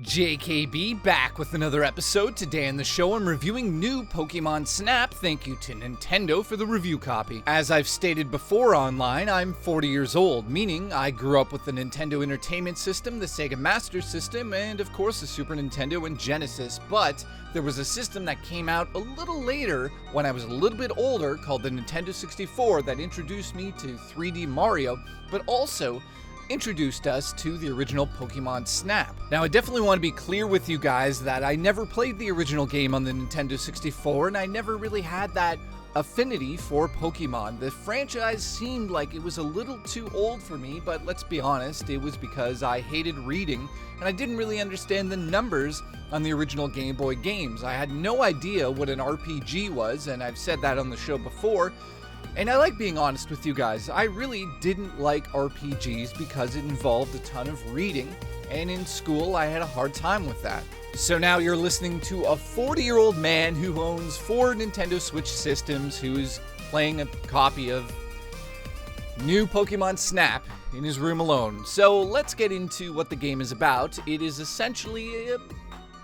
JKB back with another episode. Today on the show I'm reviewing new Pokémon Snap. Thank you to Nintendo for the review copy. As I've stated before online, I'm 40 years old, meaning I grew up with the Nintendo Entertainment System, the Sega Master System, and of course the Super Nintendo and Genesis, but there was a system that came out a little later when I was a little bit older called the Nintendo 64 that introduced me to 3D Mario, but also introduced us to the original Pokémon Snap. Now, I definitely want to be clear with you guys that I never played the original game on the Nintendo 64, and I never really had that affinity for Pokémon. The franchise seemed like it was a little too old for me, but let's be honest, it was because I hated reading, and I didn't really understand the numbers on the original Game Boy games. I had no idea what an RPG was, and I've said that on the show before. And I like being honest with you guys, I really didn't like RPGs because it involved a ton of reading, and in school I had a hard time with that. So now you're listening to a 40-year-old man who owns 4 Nintendo Switch systems who's playing a copy of new Pokémon Snap in his room alone. So let's get into what the game is about. It is essentially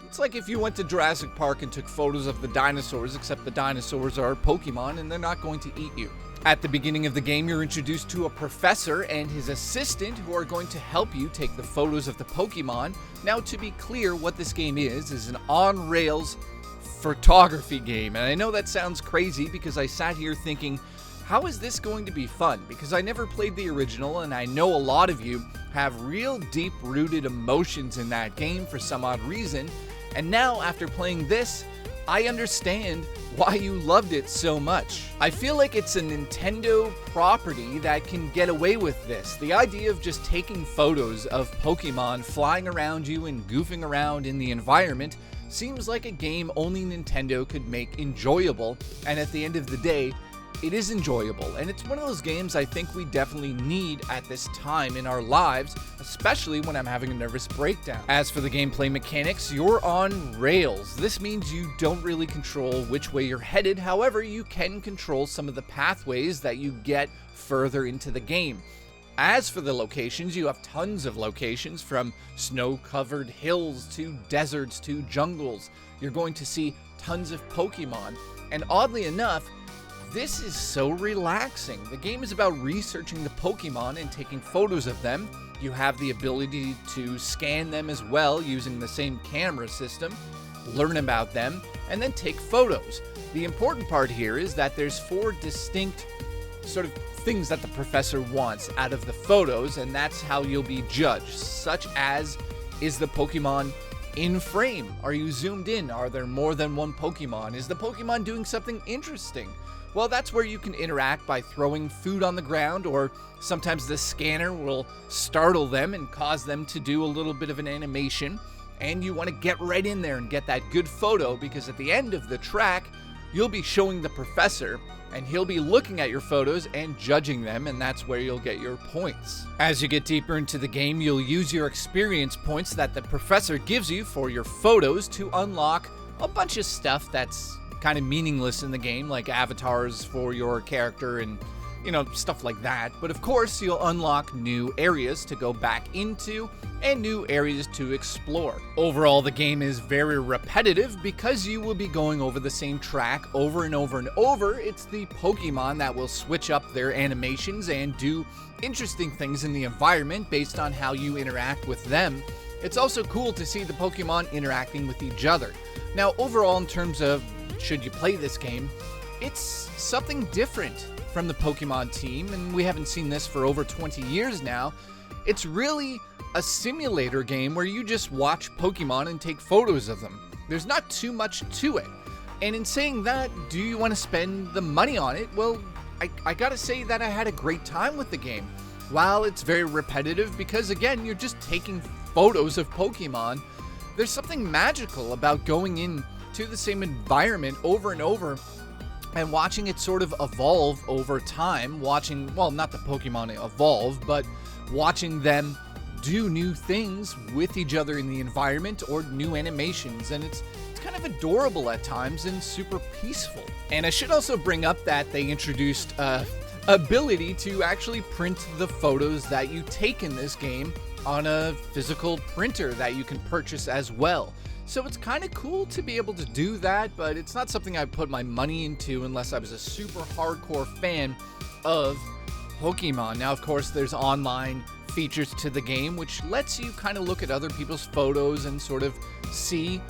it's like if you went to Jurassic Park and took photos of the dinosaurs, except the dinosaurs are Pokemon and they're not going to eat you. At the beginning of the game, you're introduced to a professor and his assistant who are going to help you take the photos of the Pokemon. Now, to be clear, what this game is an on-rails photography game. And I know that sounds crazy because I sat here thinking, how is this going to be fun? Because I never played the original, and I know a lot of you have real deep-rooted emotions in that game for some odd reason. And now, after playing this, I understand why you loved it so much. I feel like it's a Nintendo property that can get away with this. The idea of just taking photos of Pokemon flying around you and goofing around in the environment seems like a game only Nintendo could make enjoyable, and at the end of the day, it is enjoyable, and it's one of those games I think we definitely need at this time in our lives, especially when I'm having a nervous breakdown. As for the gameplay mechanics, you're on rails. This means you don't really control which way you're headed, however, you can control some of the pathways that you get further into the game. As for the locations, you have tons of locations, from snow-covered hills to deserts to jungles. You're going to see tons of Pokemon, and oddly enough, this is so relaxing. The game is about researching the Pokemon and taking photos of them. You have the ability to scan them as well using the same camera system, learn about them, and then take photos. The important part here is that there's 4 distinct sort of things that the professor wants out of the photos, and that's how you'll be judged, such as, is the Pokemon in frame? Are you zoomed in? Are there more than one Pokemon? Is the Pokemon doing something interesting? Well, that's where you can interact by throwing food on the ground, or sometimes the scanner will startle them and cause them to do a little bit of an animation, and you want to get right in there and get that good photo, because at the end of the track, you'll be showing the professor, and he'll be looking at your photos and judging them, and that's where you'll get your points. As you get deeper into the game, you'll use your experience points that the professor gives you for your photos to unlock a bunch of stuff that's kind of meaningless in the game, like avatars for your character and, stuff like that. But of course, you'll unlock new areas to go back into and new areas to explore. Overall, the game is very repetitive because you will be going over the same track over and over and over. It's the Pokemon that will switch up their animations and do interesting things in the environment based on how you interact with them. It's also cool to see the Pokemon interacting with each other. Now, overall, in terms of should you play this game, it's something different from the Pokemon team, and we haven't seen this for over 20 years now. It's really a simulator game where you just watch Pokemon and take photos of them. There's not too much to it. And in saying that, do you want to spend the money on it? Well, I gotta say that I had a great time with the game. While it's very repetitive, because again, you're just taking photos of Pokemon, there's something magical about going in to the same environment over and over and watching it sort of evolve over time, watching, well, not the Pokemon evolve, but watching them do new things with each other in the environment or new animations, and it's kind of adorable at times and super peaceful. And I should also bring up that they introduced ability to actually print the photos that you take in this game on a physical printer that you can purchase as well. So it's kind of cool to be able to do that, but it's not something I put my money into unless I was a super hardcore fan of Pokemon. Now, of course, there's online features to the game, which lets you kind of look at other people's photos and sort of see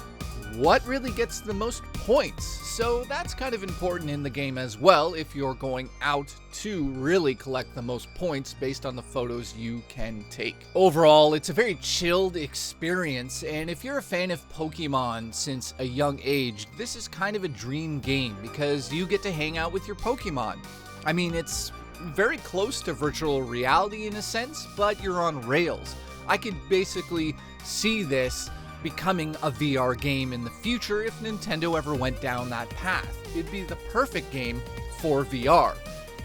what really gets the most points. So that's kind of important in the game as well if you're going out to really collect the most points based on the photos you can take. Overall, it's a very chilled experience, and if you're a fan of Pokemon since a young age, this is kind of a dream game because you get to hang out with your Pokemon. I mean, it's very close to virtual reality in a sense, but you're on rails. I could basically see this becoming a VR game in the future if Nintendo ever went down that path. It'd be the perfect game for VR.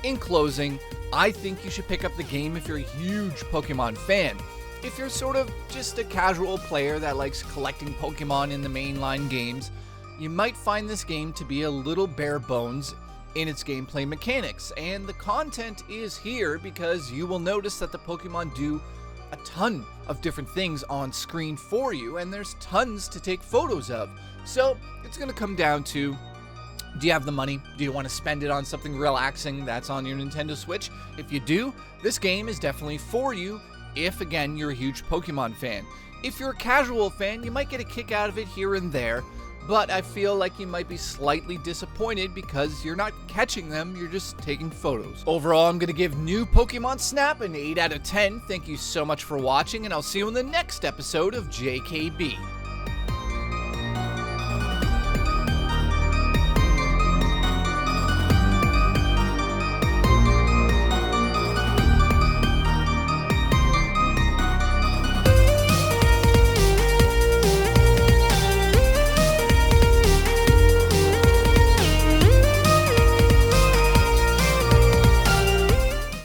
In closing, I think you should pick up the game if you're a huge Pokemon fan. If you're sort of just a casual player that likes collecting Pokemon in the mainline games, you might find this game to be a little bare bones in its gameplay mechanics, and the content is here because you will notice that the Pokemon do a ton of different things on screen for you, and there's tons to take photos of. So it's going to come down to, do you have the money? Do you want to spend it on something relaxing that's on your Nintendo Switch? If you do, this game is definitely for you if, again, you're a huge Pokemon fan. If you're a casual fan, you might get a kick out of it here and there, but I feel like you might be slightly disappointed because you're not catching them, you're just taking photos. Overall, I'm going to give new Pokémon Snap an 8 out of 10. Thank you so much for watching, and I'll see you in the next episode of JKB.